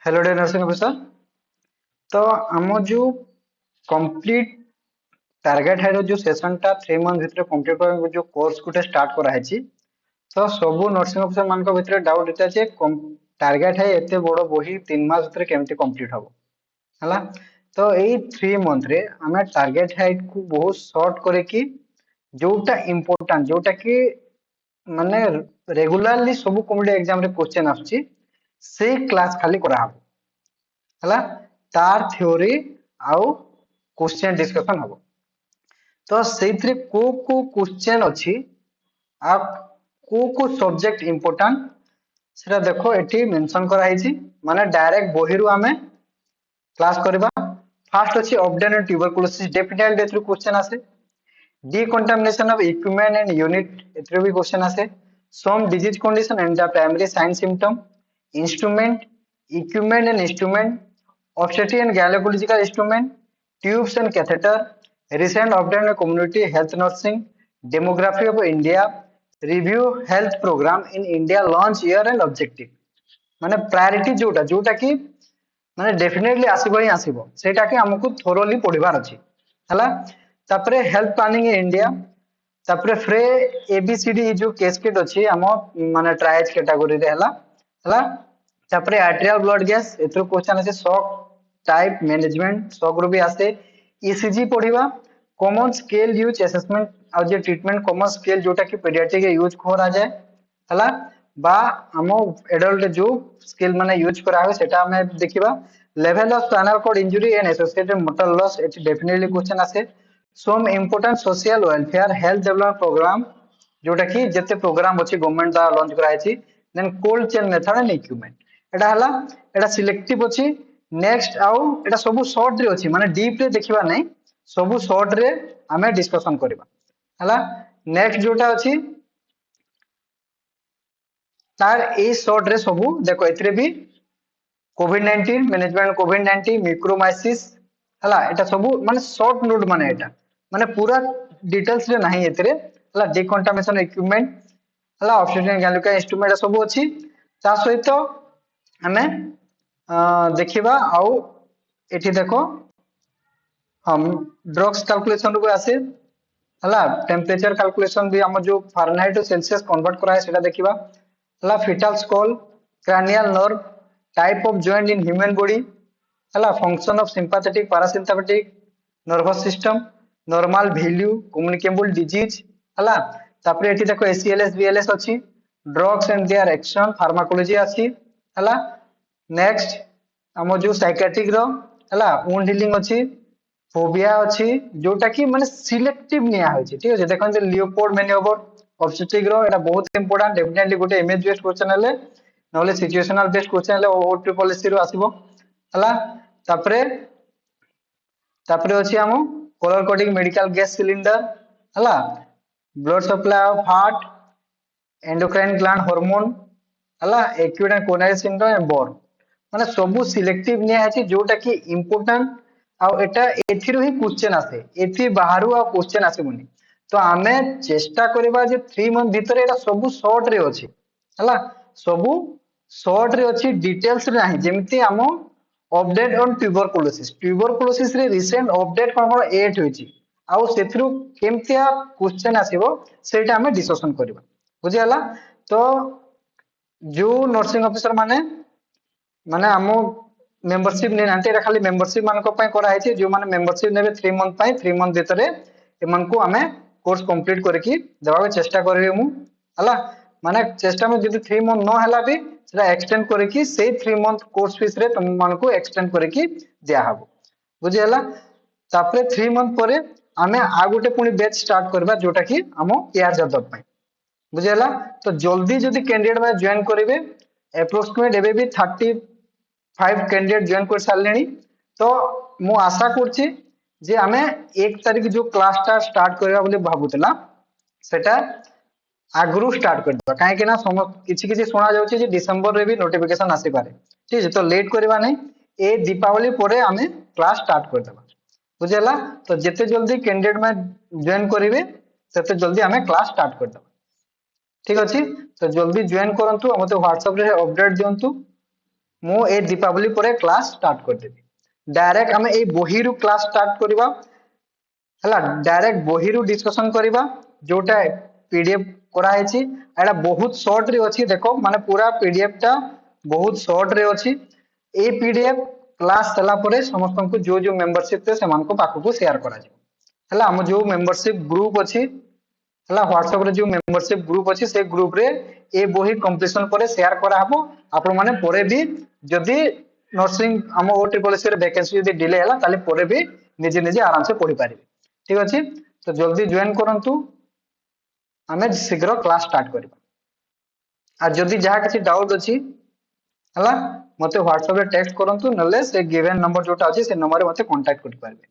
Hello day nursing officer. तो आम जो कंप्लीट टारगेट है जो सेशन टा 3 मंथ भितर कंप्लीट कर जो कोर्स गुटे स्टार्ट कराई तो सबू नर्सिंग ऑफिसर मान भितर डाउट इटा जे टारगेट है एते बड़ बही 3 मास भितर केमती कंप्लीट हम है। तो यही 3 मंथ रे आम टारगेट हाइट को बहुत सर्ट करके जोटा इम्पोर्टाट जोटा कि माने रेगुलारली सब कॉम्पिटिटिव एग्जाम रे क्वेश्चन आछी से क्लास खाली करा हला तार थ्योरी आउ क्वेश्चन डिस्कशन हबो। तो सेइथरे को क्वेश्चन अछि आ को सब्जेक्ट इम्पोर्टेंट सेटा देखो एठी मेंशन करा हिची माने डायरेक्ट बहिरु आमे क्लास करबा। फर्स्ट अछि ऑब्डेन एंड ट्यूबरकुलोसिस डेफिनेटली देथरु क्वेश्चन आसे। decontamination of equipment and unit एथरे भी क्वेश्चन आसे। some disease condition and the primary sign symptom instrument equipment and instrument obstetric and gynecological instrument tubes and catheter recent update on community health nursing demography of India review health program in India launch year and objective माने priority जोटा जोटा कि माने definitely आसीबो ही आसीबो सेटा कि हमकु thoroughly पढिबार अछि हला। तापरे हेल्थ प्लानिंग इन इंडिया तापरे फ्रे एबीसीडी जो कैस्केड अछि हम माने ट्राइज कैटेगरी रे हला। तापरे आर्टेरियल ब्लड गैस एथरो क्वेश्चन আছে शॉक टाइप मैनेजमेंट शॉक रो भी आसे। ईसीजी पढिबा कॉमन स्केल यूज असेसमेंट और जे ट्रीटमेंट कॉमन स्केल जोटा कि पीडियाट्रिक यूज करा जाए हला बा हम एडल्ट जो स्केल माने यूज करा हो सेटा हमें देखिबा। Level of spinal cord injury and associated motor loss it definitely question आसे। Some important social welfare health development programme जोटा कि जते प्रोग्राम अछि गवर्नमेंट दा लॉन्च कराई छी। Then cold chain method and equipment एटा हला एटा सिलेक्टिव अछि। नेक्स्ट आउ एटा सब शॉर्ट रे अछि माने डीप रे देखिबा नै सब शॉर्ट रे हमें डिस्कशन करबा हला। नेक्स्ट जोटा अछि तार ए शॉर्ट रे सब देखो एथरे भी कोविड-19 मैनेजमेंट कोविड-19 मिक्रोमाइसिस हला एटा सब माने शॉर्ट नोट माने एटा माने पूरा डिटेल्स रे नाही एथरे हला। डिकंटामिनेशन इक्विपमेंट हला ऑब्स्टेट्रिक गैनोलॉजिकल इंस्ट्रूमेंट सब अछि ता सहित हमें देखिबा आउ एठी देखो हम ड्रग्स कैलकुलेशन रो आसे हला। टेम्परेचर कैलकुलेशन भी हम जो फारेनहाइट टू सेल्सियस कन्वर्ट कराए सेटा देखिबा हला। Fetal skull cranial nerve type of joint in human body हला। function of sympathetic parasympathetic nervous system normal value communicable disease हला। तापरे एठी देखो ACLS BLS अछि drugs and their action pharmacology अछि हला। नेक्स्ट हम जो साइकियाट्रिक रो हला wound healing अछि फोबिया अछि जोटा कि माने सिलेक्टिव निया होय छै ठीक अछि। देखन जे लियोपोल्ड मैनिओवर ऑब्स्टेट्रिक रो एटा बहुत इंपोर्टेंट डेफिनेटली गोटे इमेज बेस्ड क्वेश्चन हले नले सिचुएशनल बेस्ड क्वेश्चन हले ओटी पॉलिसी रो आसीबो हला। तापरे तापरे अछि हम colour coding medical gas cylinder हला। Blood supply of heart endocrine gland hormone हला। Acute and coronary syndrome and बोर माने सब सिलेक्टिव निया है जोटा कि इंपोर्टेंट आ एटा एथिरो ही क्वेश्चन आसे एथि बाहरु आ क्वेश्चन आसेबुनी। तो आमे चेष्टा करबा जे 3 मंथ भीतर एटा सब शॉर्ट रे अछि हला सब शॉर्ट रे अछि डिटेल्स रे नाही जेमति हम अपडेट ऑन ट्यूबरकुलोसिस रे रिसेंट अपडेट कोन 8 होइछि आउ सेथरु केमतिया क्वेश्चन आसीबो सेटा हमें डिस्कशन करबा बुझि हला। तो जो नर्सिंग ऑफिसर माने माने हम मेंबरशिप नै नांते एटा खाली मेंबरशिप मान को पय करा है जो माने मेंबरशिप नेबे 3 मंथ पय 3 मंथ भीतर एमन को हमें कोर्स कंप्लीट करके देबा चेष्टा करबे मु हला। माने चेष्टा में जदी 3 मंथ न हला भी सेटा एक्सटेंड करके से 3 मंथ कोर्स फीस रे तुम मान को एक्सटेंड करके दिया हबो बुझि हला। तापरे 3 मंथ परे हमें आ गोटे पुनी बैच स्टार्ट करबा जोटा कि हम एआर जादव पय बुझि हला। तो जल्दी जदी कैंडिडेट में जॉइन करिवे एप्रोक्सीमेट एबे भी 35 कैंडिडेट जॉइन कर सारलेनी। तो मु आशा करछि जे हमें 1 तारिख जो क्लास स्टार्ट करबा बोली भाबुतला सेटा आगु स्टार्ट कर दबा काहे कि ना किछि किछि सुना जाउछि जे डिसेंबर रे भी नोटिफिकेशन आसी पारे ठीक है। तो लेट करबा नै ए दीपावली परे हमें क्लास स्टार्ट कर दबा बुझि हला। तो जेते जल्दी कैंडिडेट में जॉइन करिवे सेते जल्दी हमें क्लास स्टार्ट कर दबा ठीक अछि। तो जल्दी जॉइन करंतु मते WhatsApp रे अपडेट दियंतु मु ए दीपावली पर क्लास स्टार्ट कर देबी डायरेक्ट आम ए बही रु क्लास स्टार्ट करबा हला डायरेक्ट बही रु डिस्कशन करबा जोटा पीडीएफ करा है एटा बहुत शॉर्ट रे अछि देखो माने पूरा पीडीएफ टा बहुत शॉर्ट रे अछि ए पीडीएफ क्लास चला परे समस्त को जो जो मेंबरशिप थे समान को पाखु को शेयर करा जाय हला हम जो मेंबरशिप ग्रुप अछि हला व्हाट्सएप रे जो मेंबरशिप ग्रुप अछि से ग्रुप रे ए बही कंप्लीशन पर शेयर करा हबो आपण माने परे भी जदी नर्सिंग हम ओ ट्रिपल एस रे वैकेंसी जदी डिले हला ताले परे भी निजे निजे आराम से पढ़ी पारिबे ठीक अछि तो जल्दी ज्वाइन करंतु हमें शीघ्र क्लास स्टार्ट करबा आ जदी जहा किछि डाउट अछि हला मते व्हाट्सएप रे टेक्स्ट करंतु नले से गिवन नंबर जोटा अछि से नंबर रे मते कांटेक्ट कर पारिबे।